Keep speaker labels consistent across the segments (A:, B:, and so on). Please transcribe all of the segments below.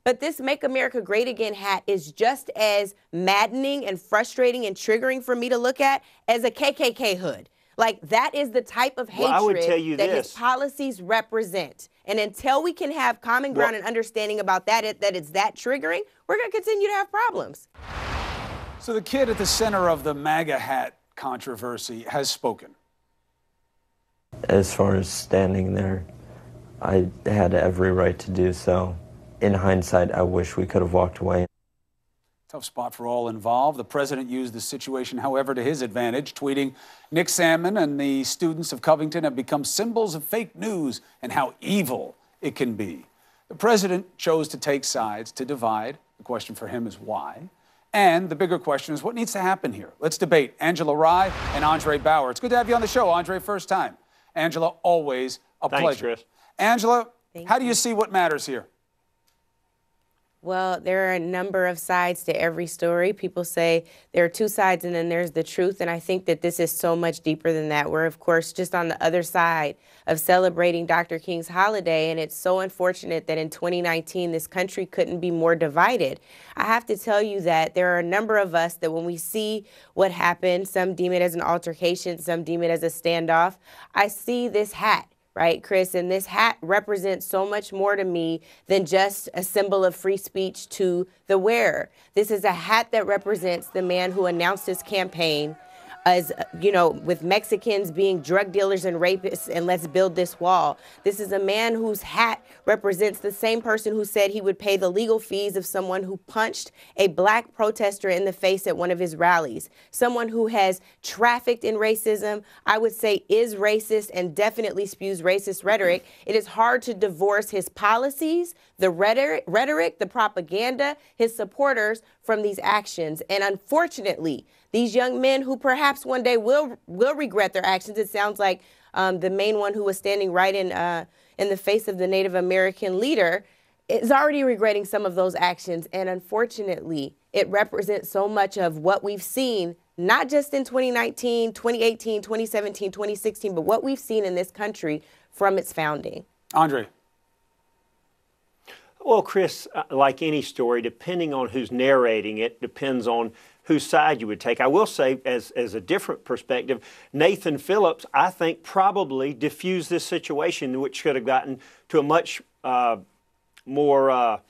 A: But this Make America Great Again hat is just as maddening and frustrating and triggering for me to look at as a KKK hood. Like, that is the type of hatred that his policies represent. And until we can have common ground and understanding about that it's that triggering, we're going to continue to have problems.
B: So the kid at the center of the MAGA hat controversy has spoken.
C: As far as standing there, I had every right to do so. In hindsight, I wish we could have walked away.
B: Tough spot for all involved. The president used the situation, however, to his advantage, tweeting, "Nick Salmon and the students of Covington have become symbols of fake news and how evil it can be." The president chose to take sides, to divide. The question for him is why? And the bigger question is what needs to happen here? Let's debate. Angela Rye and Andre Bauer. It's good to have you on the show, Andre, first time. Angela, always a pleasure.
D: Thanks, Chris.
B: Angela, how do you see what matters here?
A: Well, there are a number of sides to every story. People say there are two sides and then there's the truth. And I think that this is so much deeper than that. We're, of course, just on the other side of celebrating Dr. King's holiday. And it's so unfortunate that in 2019, this country couldn't be more divided. I have to tell you that there are a number of us that when we see what happened, some deem it as an altercation, some deem it as a standoff. I see this hat. Right, Chris? And this hat represents so much more to me than just a symbol of free speech to the wearer. This is a hat that represents the man who announced his campaign as, you know, with Mexicans being drug dealers and rapists, and let's build this wall. This is a man whose hat represents the same person who said he would pay the legal fees of someone who punched a black protester in the face at one of his rallies. Someone who has trafficked in racism, I would say is racist and definitely spews racist rhetoric. It is hard to divorce his policies, the rhetoric, the propaganda, his supporters from these actions. And unfortunately, these young men who perhaps one day will regret their actions. It sounds like the main one who was standing right in the face of the Native American leader is already regretting some of those actions. And unfortunately, it represents so much of what we've seen, not just in 2019, 2018, 2017, 2016, but what we've seen in this country from its founding.
B: Andre.
D: Well, Chris, like any story, depending on who's narrating it, depends on whose side you would take. I will say, as a different perspective, Nathan Phillips, I think, probably diffused this situation, which could have gotten to a much more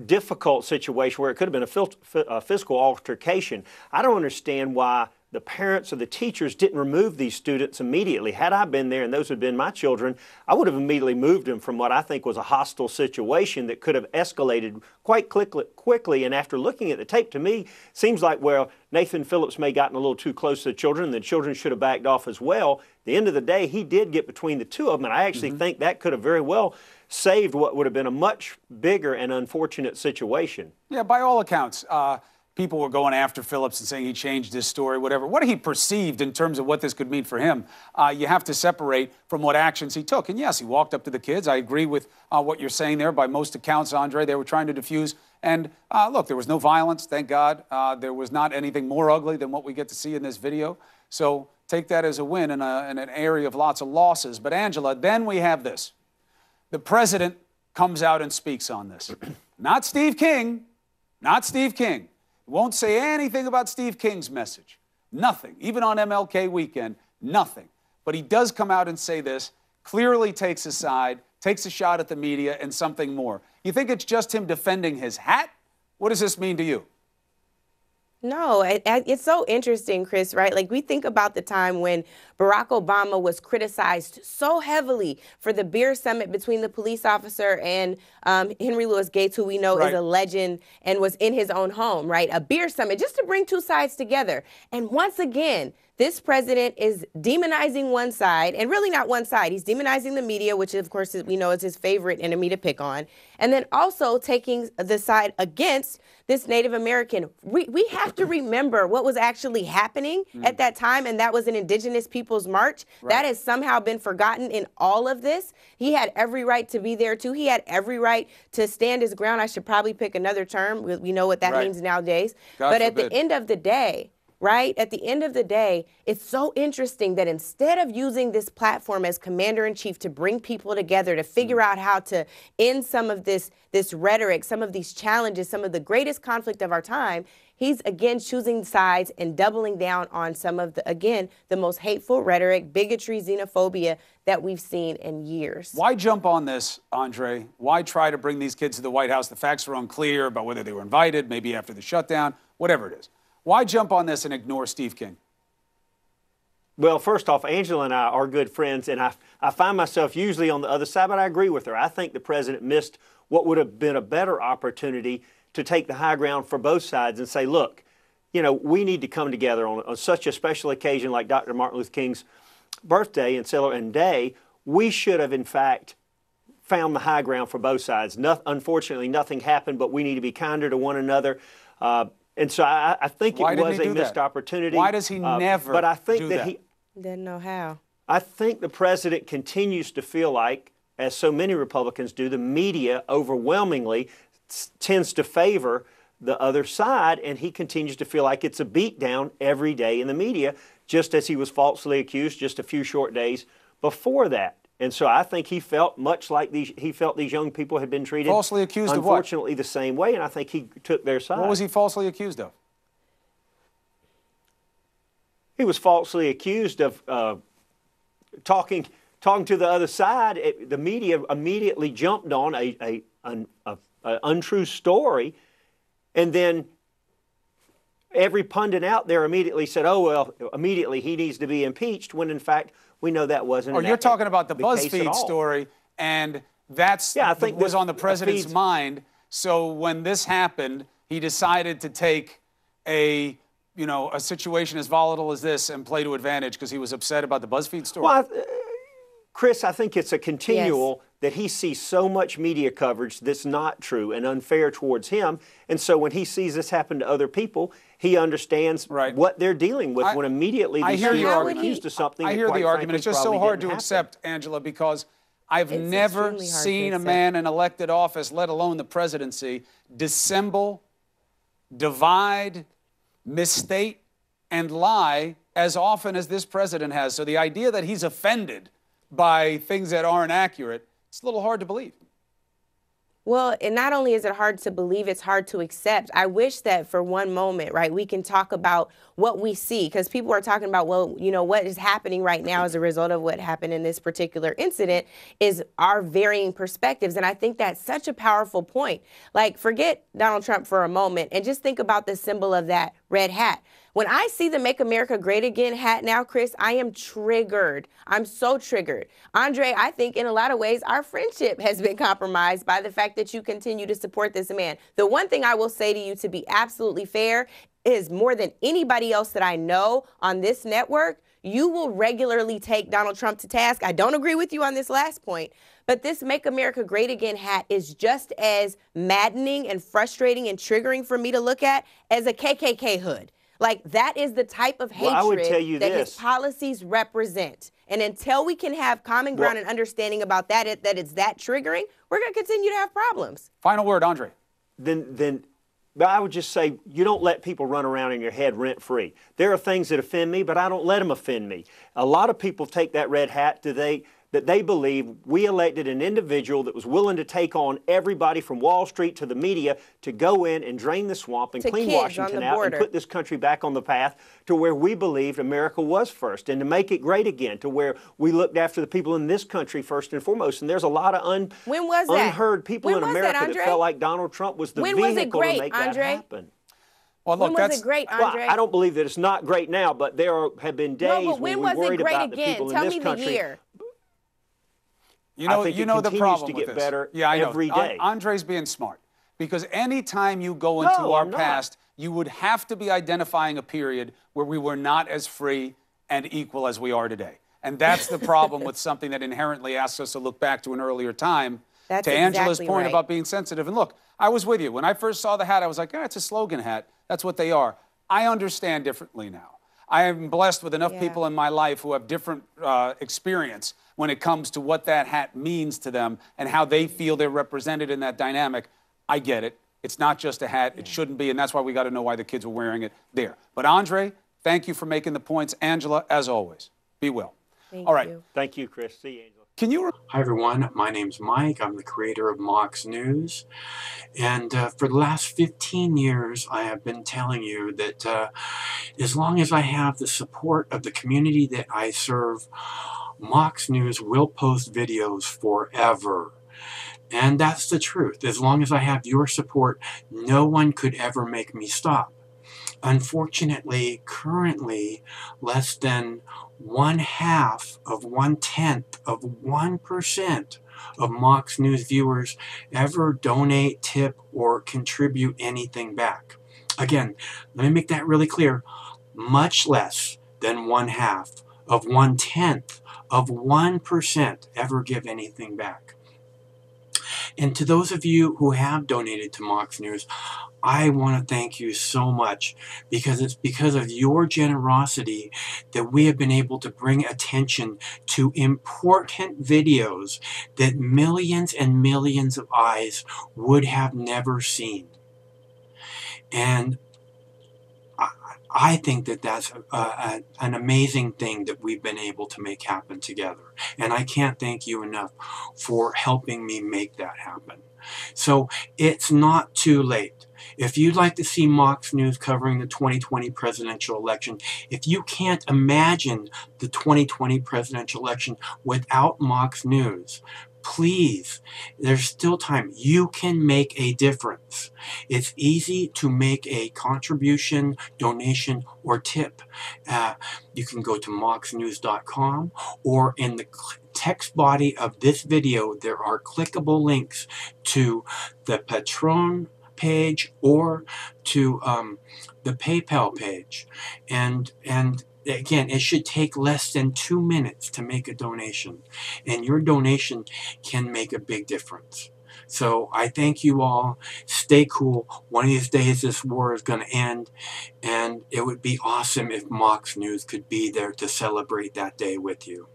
D: difficult situation where it could have been a physical altercation. I don't understand why the parents or the teachers didn't remove these students immediately. Had I been there and those had been my children, I would have immediately moved them from what I think was a hostile situation that could have escalated quite quickly. And after looking at the tape, to me, seems like, well, Nathan Phillips may have gotten a little too close to the children, and the children should have backed off as well. At the end of the day, he did get between the two of them, and I actually think that could have very well saved what would have been a much bigger and unfortunate situation.
B: Yeah, by all accounts, people were going after Phillips and saying he changed his story, whatever. What he perceived in terms of what this could mean for him, you have to separate from what actions he took. And yes, he walked up to the kids. I agree with what you're saying there. By most accounts, Andre, they were trying to defuse. And look, there was no violence, thank God. There was not anything more ugly than what we get to see in this video. So take that as a win in an area of lots of losses. But Angela, then we have this. The president comes out and speaks on this. Not Steve King. Not Steve King. Won't say anything about Steve King's message. Nothing. Even on MLK weekend, nothing. But he does come out and say this, clearly takes a side, takes a shot at the media and something more. You think it's just him defending his hat? What does this mean to you?
A: No, it's so interesting, Chris, right? Like, we think about the time when Barack Obama was criticized so heavily for the beer summit between the police officer and Henry Louis Gates, who we know is a legend and was in his own home, right? A beer summit just to bring two sides together. And once again, this president is demonizing one side, and really not one side. He's demonizing the media, which, of course, we know is his favorite enemy to pick on, and then also taking the side against this Native American. We have to remember what was actually happening at that time, and that was an Indigenous Peoples March. That has somehow been forgotten in all of this. He had every right to be there, too. He had every right to stand his ground. I should probably pick another term. We know what that means nowadays. But at the end of the day, right? At the end of the day, it's so interesting that instead of using this platform as commander-in-chief to bring people together, to figure out how to end some of this rhetoric, some of these challenges, some of the greatest conflict of our time, he's again choosing sides and doubling down on some of the, again, the most hateful rhetoric, bigotry, xenophobia that we've seen in years.
B: Why jump on this, Andre? Why try to bring these kids to the White House? The facts are unclear about whether they were invited, maybe after the shutdown, whatever it is. Why jump on this and ignore Steve King?
D: Well, first off, Angela and I are good friends, and I find myself usually on the other side, but I agree with her. I think the president missed what would have been a better opportunity to take the high ground for both sides and say, look, you know, we need to come together on such a special occasion like Dr. Martin Luther King's birthday and day. We should have, in fact, found the high ground for both sides. Unfortunately, nothing happened, but we need to be kinder to one another. And so I think it was a missed opportunity.
B: Why does he never
D: But I think
B: do
D: that
B: that?
D: he
A: didn't know how.
D: I think the president continues to feel like, as so many Republicans do, the media overwhelmingly tends to favor the other side, and he continues to feel like it's a beatdown every day in the media, just as he was falsely accused just a few short days before that. And so I think he felt much like these young people had been treated
B: falsely accused of what?
D: Unfortunately, the same way, and I think he took their side.
B: What was he falsely accused of?
D: He was falsely accused of talking to the other side. The media immediately jumped on an untrue story, and then every pundit out there immediately said, oh, well, immediately he needs to be impeached, when in fact we know that wasn't.
B: Oh, you're talking about the BuzzFeed story, and that's
D: I think
B: was on the president's mind. So when this happened, he decided to take a situation as volatile as this and play to advantage because he was upset about the BuzzFeed story.
D: Well, Chris, I think it's a continual that he sees so much media coverage that's not true and unfair towards him. And so when he sees this happen to other people, he understands what they're dealing with when immediately these people are accused of something.
B: I hear the argument. It's just so hard to accept, Angela, because I've never seen a man in elected office, let alone the presidency, dissemble, divide, misstate, and lie as often as this president has. So the idea that he's offended by things that aren't accurate, it's a little hard to believe.
A: Well, and not only is it hard to believe, it's hard to accept. I wish that for one moment, right, we can talk about what we see, because people are talking about, well, you know, what is happening right now as a result of what happened in this particular incident is our varying perspectives. And I think that's such a powerful point. Like, forget Donald Trump for a moment and just think about the symbol of that red hat. When I see the Make America Great Again hat now, Chris, I am triggered. I'm so triggered. Andre, I think in a lot of ways our friendship has been compromised by the fact that you continue to support this man. The one thing I will say to you, to be absolutely fair, is more than anybody else that I know on this network, you will regularly take Donald Trump to task. I don't agree with you on this last point, but this Make America Great Again hat is just as maddening and frustrating and triggering for me to look at as a KKK hood. Like, that is the type of hatred that his policies represent. And until we can have common ground and understanding about that, that it's that triggering, we're going to continue to have problems.
B: Final word, Andre.
D: Then I would just say, you don't let people run around in your head rent-free. There are things that offend me, but I don't let them offend me. A lot of people take that red hat that they believe we elected an individual that was willing to take on everybody from Wall Street to the media to go in and drain the swamp and clean Washington out and put this country back on the path to where we believed America was first, and to make it great again, to where we looked after the people in this country first and foremost. And there's a lot of unheard people in America that felt like Donald Trump was the vehicle to make that happen.
B: Well, look,
A: when was it great, Andre?
D: Well, I don't believe that it's not great now, but there have been days when we worried about the people in this country.
A: Tell me the year.
B: You know the problem with this.
D: Better every day.
B: Andre's being smart, because anytime you go into our past, you would have to be identifying a period where we were not as free and equal as we are today. And that's the problem with something that inherently asks us to look back to an earlier time.
A: That's
B: to Angela's
A: exactly
B: point
A: right.
B: about being sensitive. And look, I was with you. When I first saw the hat, I was like, it's a slogan hat. That's what they are. I understand differently now. I am blessed with enough people in my life who have different experience when it comes to what that hat means to them and how they feel they're represented in that dynamic. I get it. It's not just a hat. It shouldn't be, and that's why we got to know why the kids were wearing it there. But Andre, Thank you for making the points. Angela, as always, be well.
A: Thank
B: All right.
A: you.
D: Thank you, Chris. See you, Angela.
B: Can you...
E: Hi, everyone. My name's Mike. I'm the creator of Mox News. And for the last 15 years, I have been telling you that as long as I have the support of the community that I serve, Mox News will post videos forever. And that's the truth. As long as I have your support, no one could ever make me stop. Unfortunately, currently, less than 1/2 of 1/10 of 1% of Mox News viewers ever donate, tip, or contribute anything back. Again, let me make that really clear. Much less than 1/2 of 1/10 of 1% ever give anything back. And to those of you who have donated to Mox News, I want to thank you so much, because it's because of your generosity that we have been able to bring attention to important videos that millions and millions of eyes would have never seen. And I think that that's an amazing thing that we've been able to make happen together. And I can't thank you enough for helping me make that happen. So it's not too late. If you'd like to see Mox News covering the 2020 presidential election, if you can't imagine the 2020 presidential election without Mox News, please, there's still time. You can make a difference. It's easy to make a contribution, donation, or tip. You can go to moxnews.com, or in the text body of this video, there are clickable links to the Patreon page or to the PayPal page. And again, it should take less than 2 minutes to make a donation, and your donation can make a big difference. So I thank you all. Stay cool. One of these days this war is going to end, and it would be awesome if Mox News could be there to celebrate that day with you.